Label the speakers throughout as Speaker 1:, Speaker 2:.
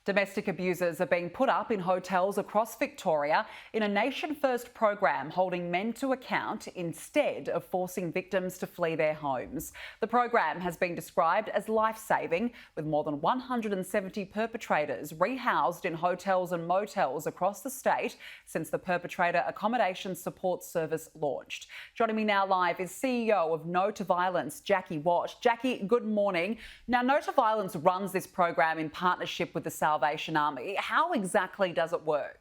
Speaker 1: Domestic abusers are being put up in hotels across Victoria in a nation-first program holding men to account instead of forcing victims to flee their homes. The program has been described as life-saving, with more than 170 perpetrators rehoused in hotels and motels across the state since the Perpetrator Accommodation Support Service launched. Joining me now live is CEO of No to Violence, Jacqui Watt. Jacqui, good morning. Now, No to Violence runs this program in partnership with the Salvation Army. How exactly does it work?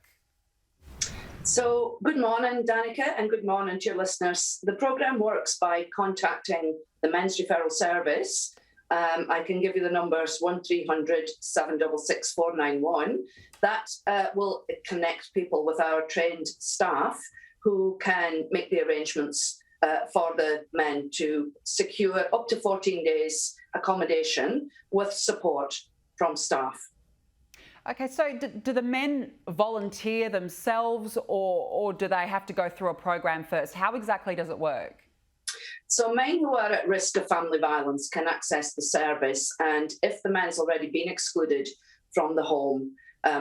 Speaker 2: So, good morning, Danica, and good morning to your listeners. The programme works by contacting the Men's Referral Service. I can give you the numbers 1300 766 491. That will connect people with our trained staff who can make the arrangements for the men to secure up to 14 days accommodation with support from staff.
Speaker 1: Okay, so do the men volunteer themselves or do they have to go through a program first? How exactly does it work?
Speaker 2: So men who are at risk of family violence can access the service, and if the man's already been excluded from the home,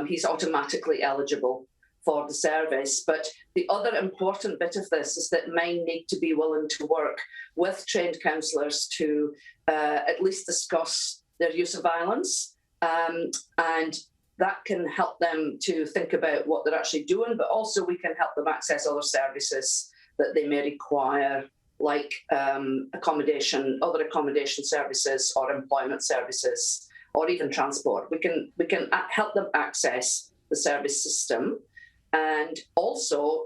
Speaker 2: he's automatically eligible for the service. But the other important bit of this is that men need to be willing to work with trained counsellors to at least discuss their use of violence, and that can help them to think about what they're actually doing, but also we can help them access other services that they may require, like accommodation, other accommodation services or employment services, or even transport. We can help them access the service system, and also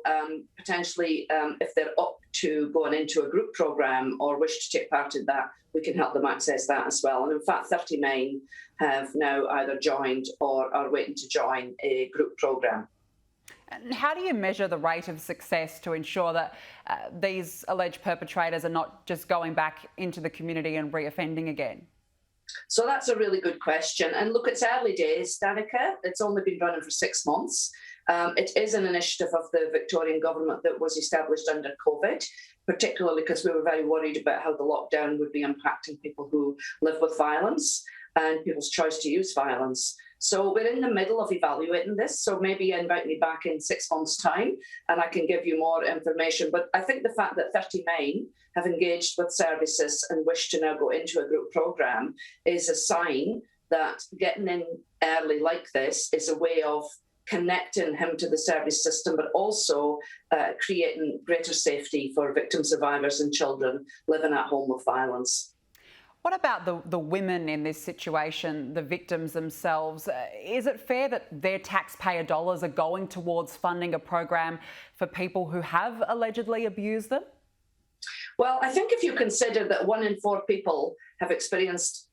Speaker 2: potentially if they're up to going into a group program or wish to take part in that, we can help them access that as well. And in fact, 39 have now either joined or are waiting to join a group program.
Speaker 1: And how do you measure the rate of success to ensure that these alleged perpetrators are not just going back into the community and reoffending again?
Speaker 2: So that's a really good question. And look, it's early days, Danica. It's only been running for 6 months. It is an initiative of the Victorian government that was established under COVID, particularly because we were very worried about how the lockdown would be impacting people who live with violence and people's choice to use violence. So we're in the middle of evaluating this. So maybe invite me back in 6 months' time and I can give you more information. But I think the fact that 39 have engaged with services and wish to now go into a group programme is a sign that getting in early like this is a way of connecting him to the service system, but also creating greater safety for victim survivors and children living at home with violence.
Speaker 1: What about the women in this situation, the victims themselves? Is it fair that their taxpayer dollars are going towards funding a program for people who have allegedly abused them?
Speaker 2: Well, I think if you consider that 1 in 4 people have experienced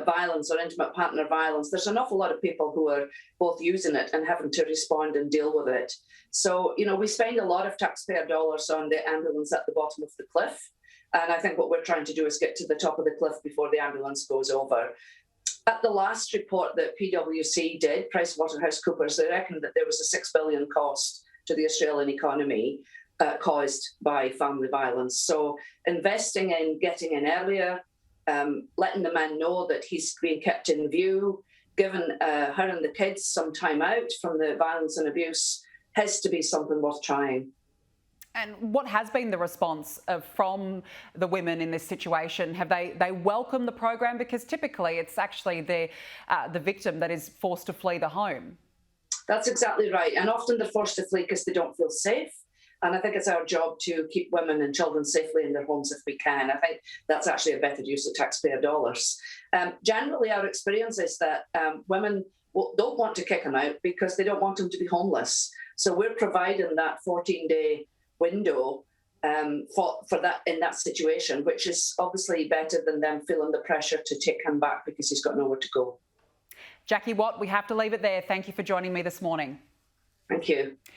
Speaker 2: violence or intimate partner violence, there's an awful lot of people who are both using it and having to respond and deal with it. So, we spend a lot of taxpayer dollars on the ambulance at the bottom of the cliff. And I think what we're trying to do is get to the top of the cliff before the ambulance goes over. At the last report that PwC did, PricewaterhouseCoopers, they reckoned that there was a $6 billion cost to the Australian economy caused by family violence. So investing in getting in earlier, letting the man know that he's being kept in view, giving her and the kids some time out from the violence and abuse has to be something worth trying.
Speaker 1: And what has been the response from the women in this situation? Have they welcomed the program? Because typically it's actually the victim that is forced to flee the home.
Speaker 2: That's exactly right. And often they're forced to flee because they don't feel safe. And I think it's our job to keep women and children safely in their homes if we can. I think that's actually a better use of taxpayer dollars. Generally, our experience is that women don't want to kick them out because they don't want them to be homeless. So we're providing that 14-day window for that in that situation, which is obviously better than them feeling the pressure to take him back because he's got nowhere to go.
Speaker 1: Jacqui Watt, we have to leave it there. Thank you for joining me this morning.
Speaker 2: Thank you.